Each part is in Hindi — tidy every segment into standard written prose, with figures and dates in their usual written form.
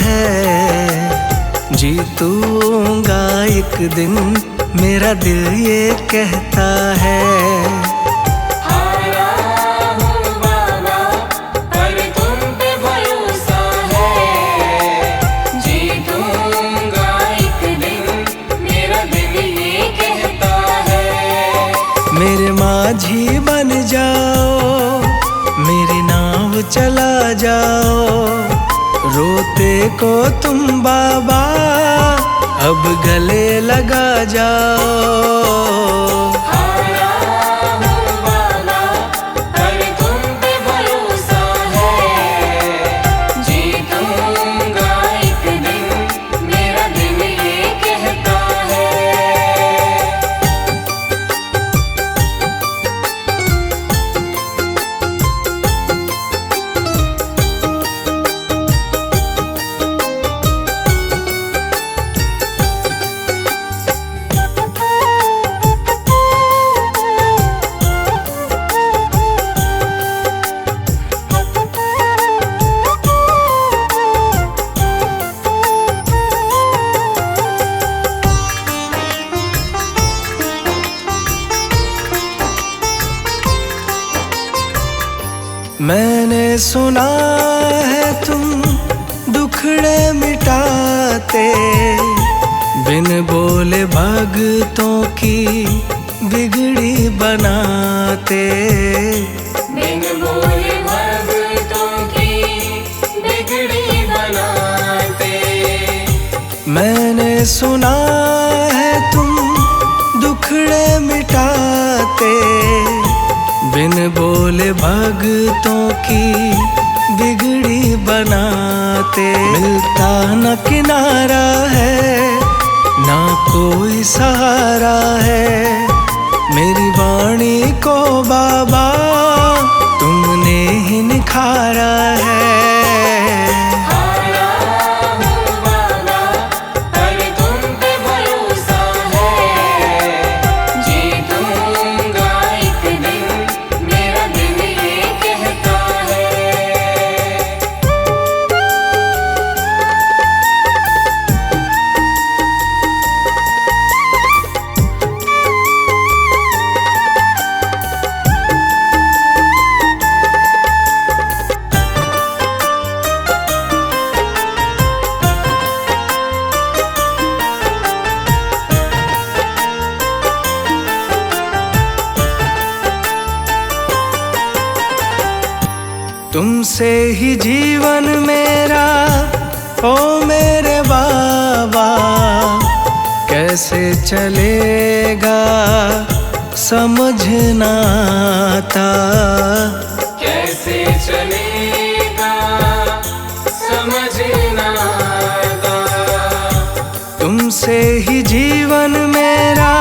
है, जीतूंगा एक दिन मेरा दिल ये कहता है। मेरे माझी बन जाओ, मेरी नाव चला जाओ, रोते को तुम बाबा अब गले लगा जाओ। मैंने सुना है तुम दुखड़े मिटाते, बिन बोले भगतों की बिगड़ी बनाते। बिन बोले भगतों की बिगड़ी बनाते। मैंने सुना है तुम दुखड़े मिटाते, बिन बोले भगतों की बिगड़ी बनाते। मिलता न किनारा है, ना कोई सहारा है, मेरी वाणी को बाबा तुमने ही निखारा है। तुमसे ही जीवन मेरा ओ मेरे बाबा, कैसे चलेगा समझ ना आता। कैसे चलेगा समझ ना आता। तुमसे ही जीवन मेरा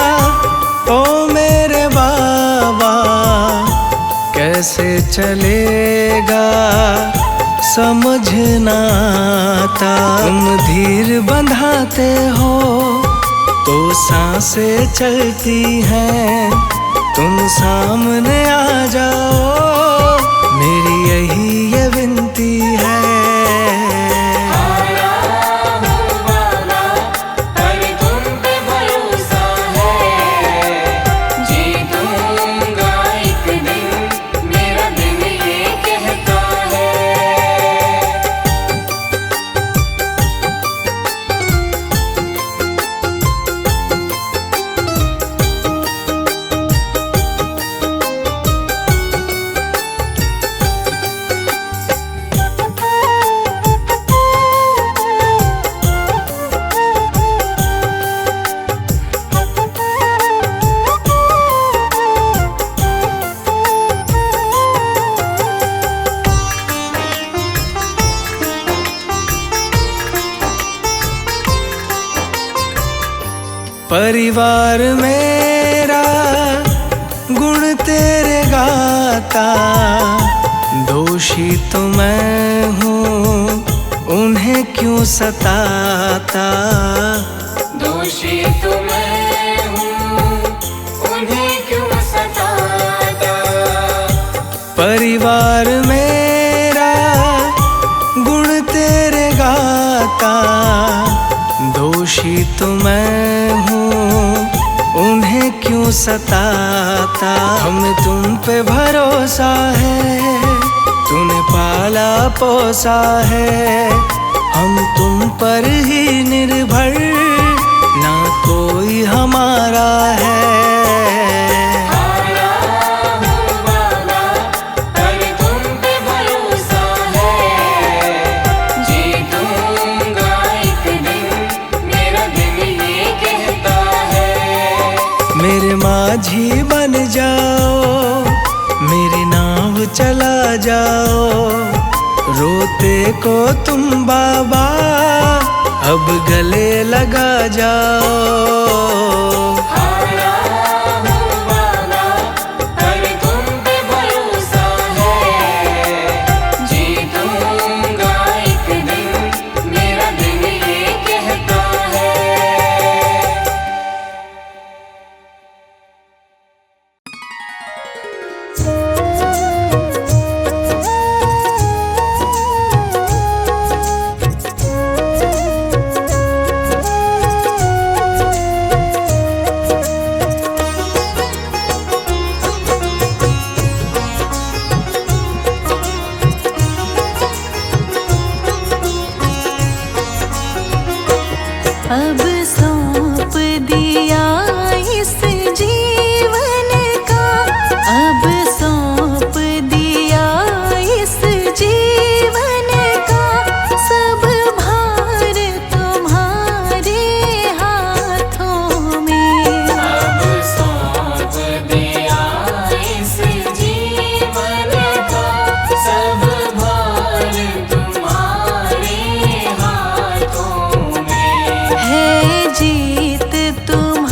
ओ मेरे बाबा, कैसे चलेगा समझ ना आता। तुम धीर बंधाते हो तो सांसें चलती हैं, तुम सामने आ जाओ मेरी यही ये विनती है। परिवार मेरा गुण तेरे गाता, दोषी तो मैं हूँ उन्हें क्यों सताता। दोषी तो मैं हूँ उन्हें क्यों सताता। परिवार मेरा गुण तेरे गाता, तो मैं हूँ, उन्हें क्यों सताता। हमें तुम पे भरोसा है, तूने पाला पोसा है। हम तुम पर ही निर्भर, ना कोई हमारा है। मेरे माझी बन जाओ, मेरी नाव चला जाओ। रोते को तुम बाबा, अब गले लगा जाओ। अब सौंप दिया इस जीवन का, अब सौंप दिया इस जीवन का। सब भार तुम्हारे हाथों में, अब सौंप दिया इस जीवन का। सब भार तुम्हारे हाथों में, है जीत तुम्हारी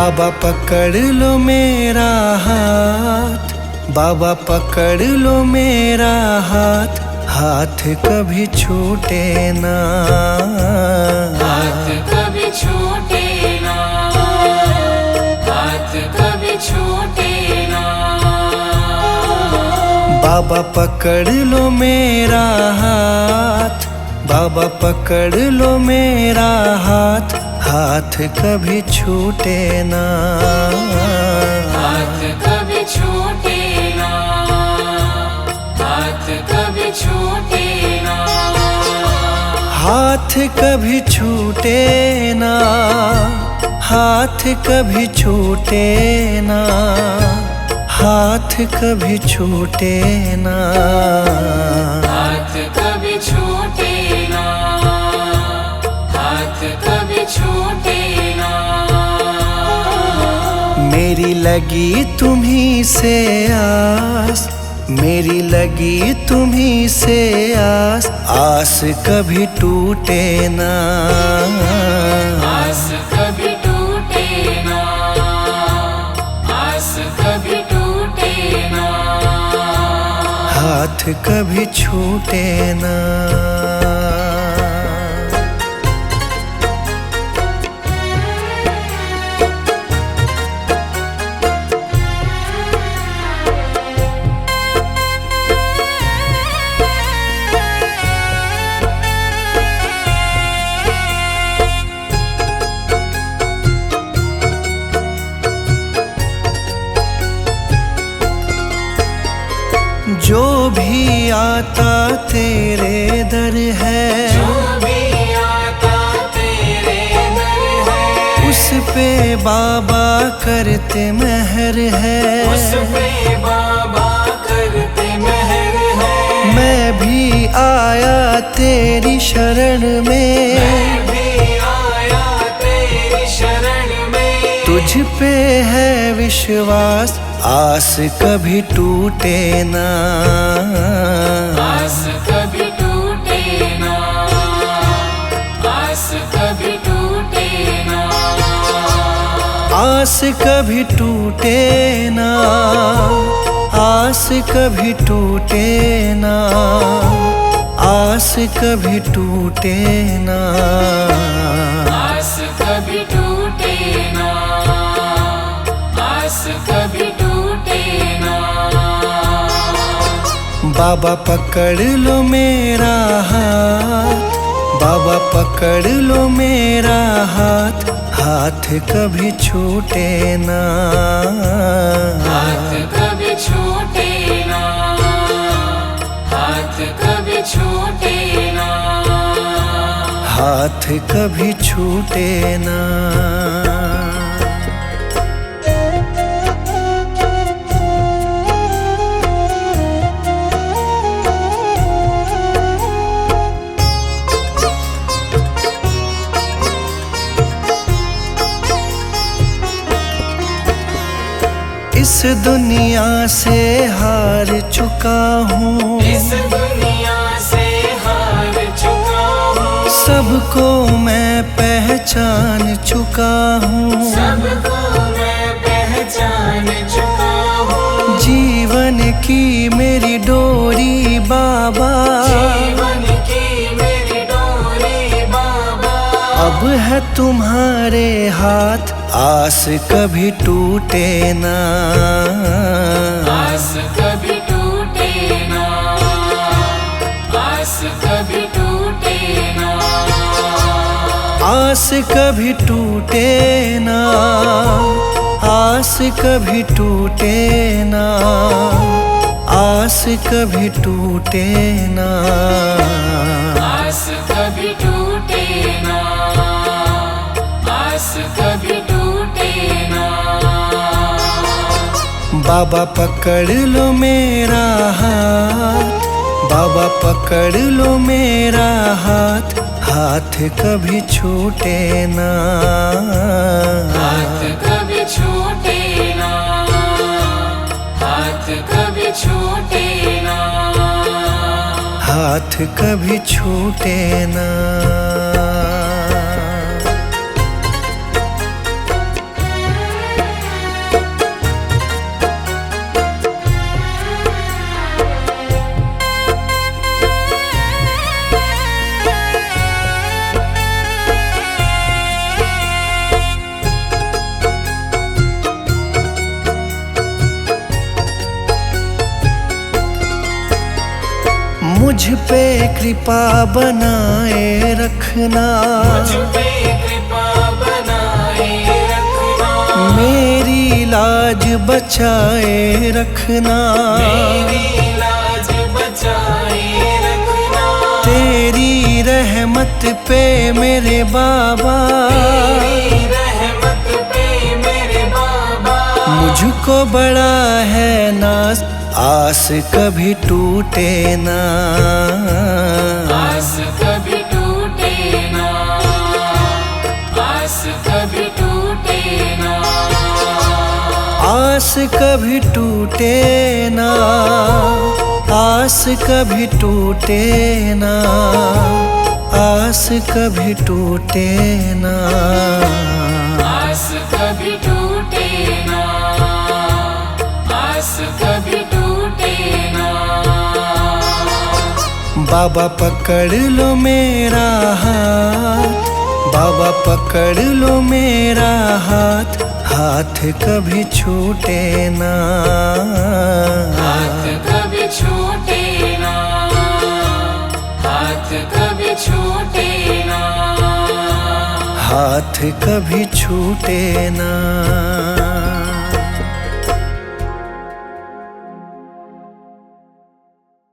बाबा पकड़ लो मेरा हाथ, बाबा पकड़ लो मेरा हाथ, हाथ कभी छूटे ना, हाथ कभी छूटे ना, हाथ कभी छूटे ना। बाबा पकड़ लो मेरा हाथ, बाबा पकड़ लो मेरा हाथ, हाथ कभी छूटे ना, हाथ कभी छूटे ना, हाथ कभी छूटे ना। हाथ कभी छूटे ना, हाथ कभी छूटे ना, हाथ कभी छूटे ना, हाथ कभी छूटे ना, हाथ कभी छूटे ना। मेरी लगी तुम्हीं से आस, मेरी लगी तुम्हीं से आस, आस कभी टूटे ना, आस कभी टूटे ना, आस कभी टूटे ना। हाथ कभी छूटे ना। जो भी आता तेरे दर है, जो भी आता तेरे दर है, उस पे बाबा करते मेहर है, उस पे बाबा करते मेहर है। मैं भी आया तेरी शरण में, मैं भी आया तेरी शरण में, तुझ पे है विश्वास, आस कभी टूटे ना, आस कभी टूटे ना, आस कभी टूटे ना। आस कभी टूटे ना, आस कभी टूटे ना, आस कभी टूटे ना, आस कभी टूटे ना, आस कभी टूटे ना। बाबा पकड़ लो मेरा हाथ, बाबा पकड़ लो मेरा हाथ, हाथ कभी छूटे ना, हाथ कभी छूटे ना, हाथ कभी छूटे ना। हाथ कभी छूटे ना। इस दुनिया से हार चुका हूँ, इस दुनिया से हार चुका हूँ, सबको मैं पहचान चुका हूँ, सबको मैं पहचान चुका हूँ। जीवन की मेरी डोरी बाबा, जीवन की मेरी डोरी बाबा, अब है तुम्हारे हाथ, आस कभी टूटे ना, आस कभी टूटे ना, आस कभी टूटे ना। आस कभी टूटे ना, आस कभी टूटे ना, आस कभी टूटे ना, आस कभी टूटे ना, आस कभी टूटे ना। बाबा पकड़ लो मेरा हाथ, बाबा पकड़ लो मेरा हाथ, हाथ कभी छूटे ना, हाथ कभी छूटे ना, हाथ कभी छूटे ना। हाथ कभी छूटे ना। मुझ पे कृपा बनाए रखना, मुझ पे कृपा बनाए रखना, मेरी लाज बचाए रखना, मेरी लाज बचाए रखना, तेरी रहमत पे मेरे बाबा, तेरी रहमत पे मेरे बाबा। मुझको बड़ा है नाज, आस कभी टूटे ना, आस कभी टूटे ना, आस कभी टूटे ना, आस कभी टूटे ना, आस कभी टूटे ना, आस कभी टूटे ना, आस कभी टूटे ना, आस कभी टूटे ना। बाबा पकड़ लो मेरा हाथ, बाबा पकड़ लो मेरा हाथ, हाथ कभी छूटे ना, हाथ कभी छूटे ना, हाथ कभी छूटे ना, हाथ कभी छूटे ना।